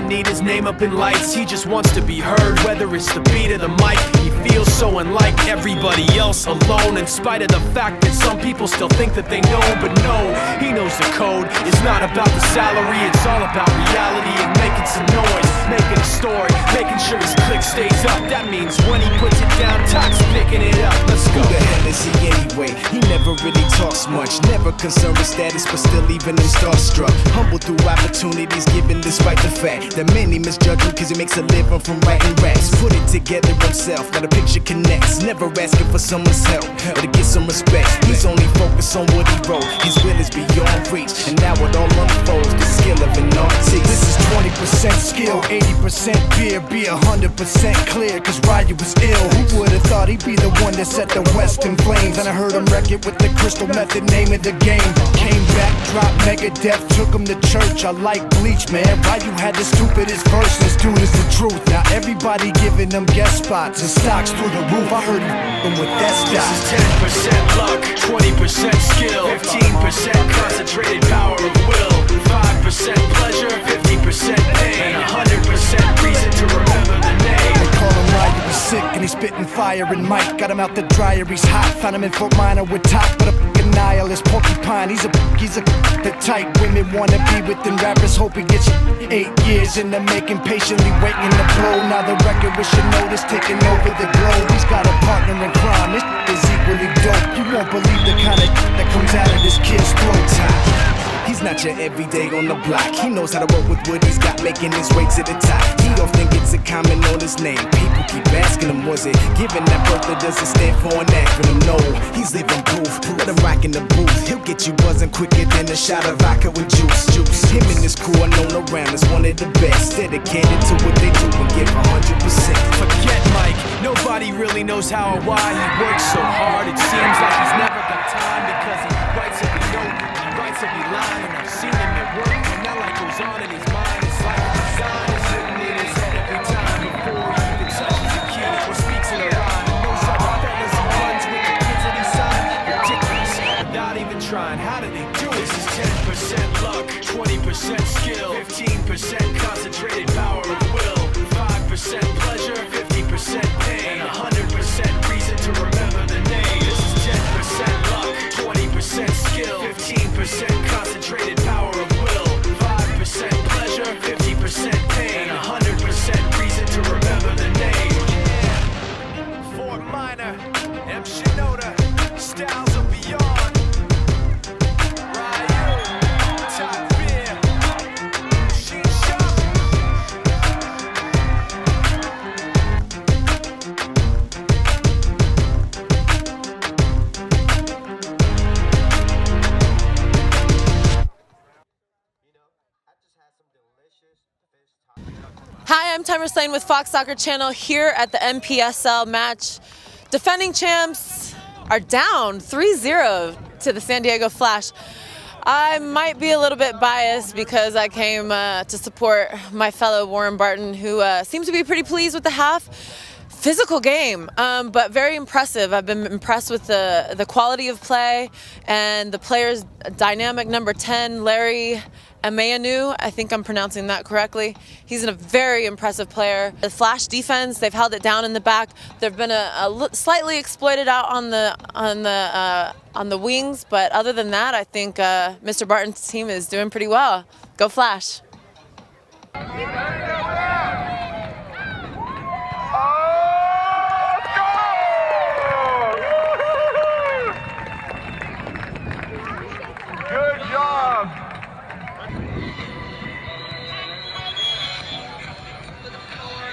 doesn't need his name up in lights, he just wants to be heard, whether it's the beat of the mic. He feels so unlike everybody else, alone, in spite of the fact that some people still think that they know. But no, he knows the code. It's not about the salary, it's all about reality and making some noise, making a story, making sure his click stays up. That means when he puts it down, Tox picking it up. Let's go. Who the hell is he anyway? He never really talks much, never concerned with status, but still even him starstruck. Humble through opportunities given despite the fact that many misjudge him cause he makes a living from writing raps. Put it together himself, now the picture connects. Never asking for someone's help or to get some respect. He's only focused on what he wrote. His will is beyond reach, and now it all unfolds, the skill of an artist. This is 20% skill, 80% fear. Be 100% clear, cause Ryu was ill. Who would've thought he'd be the one that set the West in flames? And I heard him wreck it with the crystal method, name of the game. Came back, dropped Megadeth, took him to church. I like Bleach, man. Ryu had the stupidest verse, this dude is the truth. Now everybody giving them guest spots and stocks through the roof. I heard him with that stock. This is 10% luck, 20% skill, 15% concentrated power of will, 5% pleasure, 50% pain, and 100% reason to remember the name. They call him Ryu, he's sick and he's spitting fire and Mike got him out the dryer, he's hot. Found him in Fort Minor with top, but a fucking nihilist porcupine. He's a the type women wanna be with, and rappers hope he gets 8 years in the making, patiently waiting to blow. Now the record with your notice taking over the globe. He's got a partner in crime, this is equally dope. You won't believe the kind of that comes out of this kid's throat. He's not your everyday on the block. He knows how to work with what he's got, making his way to the top. He often gets a comment on his name. People keep asking him, was it given that birth that doesn't stand for an acronym? No, he's living proof. Let him rock in the booth. He'll get you buzzing quicker than a shot of vodka with juice. Him and his crew are known around as one of the best, dedicated to what they do and give 100%. Forget Mike, nobody really knows how or why he works so hard. It seems like he's never got time because he writes every note, he writes every line, and I've seen him at work. When that light goes on in his mind, it's like a design is written in his head every time before he even touches a key or speaks in a rhyme. And those other fellas he runs with the kids that he signed, ridiculous, without even trying. How do they do it? This is 10% luck, 20% skill, 15% concentrated power of will, 5% pleasure, 50% pain, and 100% reason to remember the name. This is 10% luck, 20% skill, 15% concentrated power of will, 5% pleasure, 50% pain, and 100% reason to remember the name. Fort Minor, M. Shinoda, styles of beyond. Ryu, top beer, Shisha. Hi, I'm Temryss Lane with Fox Soccer Channel here at the NPSL match. Defending champs are down 3-0 to the San Diego Flash. I might be a little bit biased because I came to support my fellow Warren Barton, who seems to be pretty pleased with the half. Physical game, but very impressive. I've been impressed with the quality of play and the players' dynamic. Number 10, Larry Amayanu, I think I'm pronouncing that correctly. He's a very impressive player. The Flash defense, they've held it down in the back. They've been slightly exploited out on the wings, but other than that, I think Mr. Barton's team is doing pretty well. Go Flash! Good job.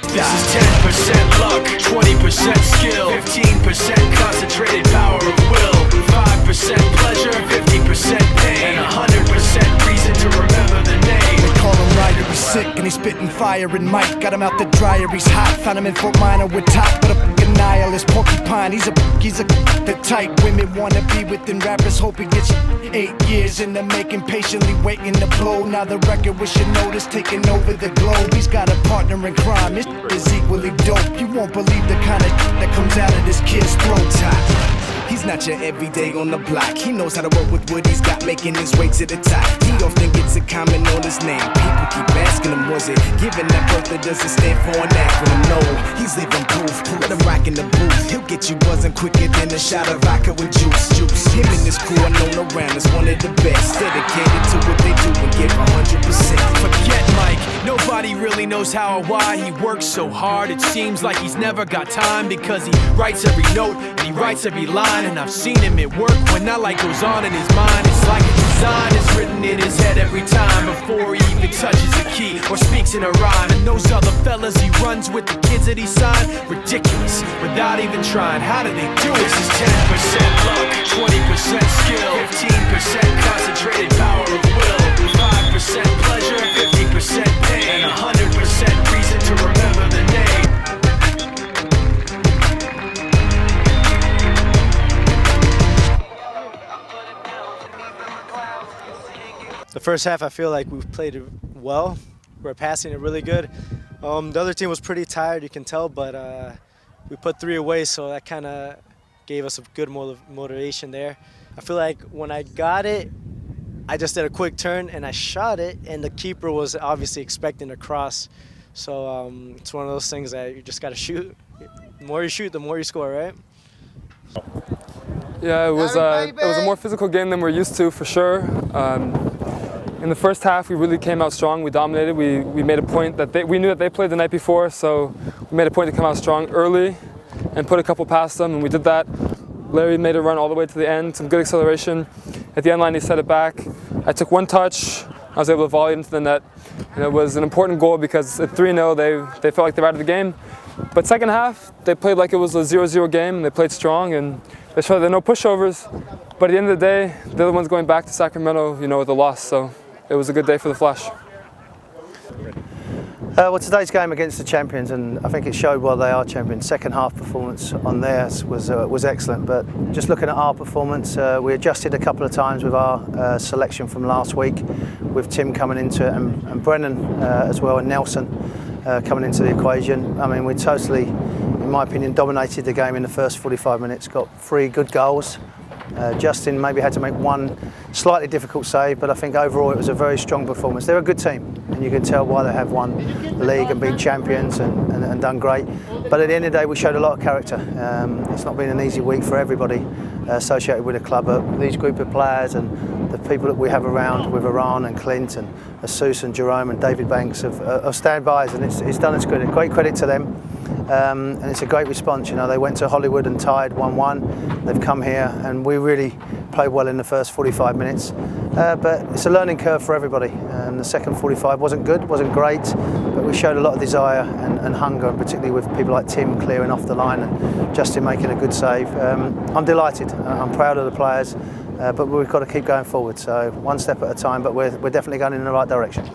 This is 10% luck, 20% skill, 15% concentrated power of will, 5% pleasure, 50% pain, and 100% reason to remember the name. They call him Ryu, he's sick and he's spitting fire and Mike got him out the dryer, he's hot. Found him in Fort Minor with top, but a fucking nihilist porcupine. He's the type women wanna be with, and rappers hope he gets 8 years in the making, patiently waiting to blow. Now the record with your notice taking over the globe. He's got a partner in crime, this is equally dope. You won't believe the kind of that comes out of this kid's throat. He's not your everyday on the block. He knows how to work with what he's got, making his way to the top. He often gets a comment on his name. People keep asking him, was it given that birth that doesn't stand for an acronym? No, he's living proof. Let him rock in the booth. He'll get you buzzing quicker than a shot of vodka with juice. Him and his crew are known around as one of the best. Dedicated to what they do and give 100%. Forget Mike, nobody really knows how or why he works so hard. It seems like he's never got time because he writes every note and he writes every line. And I've seen him at work when that light goes on in his mind. It's like a design is written in his head every time before he even touches a key or speaks in a rhyme. And those other fellas he runs with, the kids that he signed, ridiculous without even trying. How do they do it? This is 10% luck, 20% skill, 15% concentrated power of will, 5% pleasure, 50% pain, and 100% reason to remember the name. The first half, I feel like we've played it well. We're passing it really good. The other team was pretty tired, you can tell, but we put 3 away, so that kind of gave us a good motivation there. I feel like when I got it, I just did a quick turn and I shot it, and the keeper was obviously expecting a cross. So it's one of those things that you just got to shoot. The more you shoot, the more you score, right? Yeah, it was a more physical game than we're used to, for sure. In the first half, we really came out strong. We dominated. We made a point that we knew that they played the night before, so we made a point to come out strong early and put a couple past them, and we did that. Larry made a run all the way to the end, some good acceleration. At the end line, he set it back. I took 1 touch. I was able to volley into the net, and it was an important goal because at 3-0, they felt like they were out of the game. But second half, they played like it was a 0-0 game, and they played strong, and they showed there were no pushovers. But at the end of the day, they're the ones going back to Sacramento, with a loss. So it was a good day for the Flash. Well, today's game against the champions, and I think it showed why they are champions. Second half performance on theirs was excellent, but just looking at our performance, we adjusted a couple of times with our selection from last week, with Tim coming into it and Brennan as well, and Nelson coming into the equation. I mean, we totally, in my opinion, dominated the game in the first 45 minutes, got 3 good goals. Justin maybe had to make 1 slightly difficult save, but I think overall it was a very strong performance. They're a good team, and you can tell why they have won the league and been champions and done great. But at the end of the day, we showed a lot of character. It's not been an easy week for everybody associated with the club, but these group of players and the people that we have around with Iran and Clint and Asus and Jerome and David Banks of stand-bys, and it's done us good. Great credit to them. And it's a great response. They went to Hollywood and tied 1-1. They've come here, and we really played well in the first 45 minutes. But it's a learning curve for everybody. And the second 45 wasn't good, wasn't great, but we showed a lot of desire and hunger, and particularly with people like Tim clearing off the line and Justin making a good save. I'm delighted. I'm proud of the players, but we've got to keep going forward. So 1 step at a time, but we're definitely going in the right direction.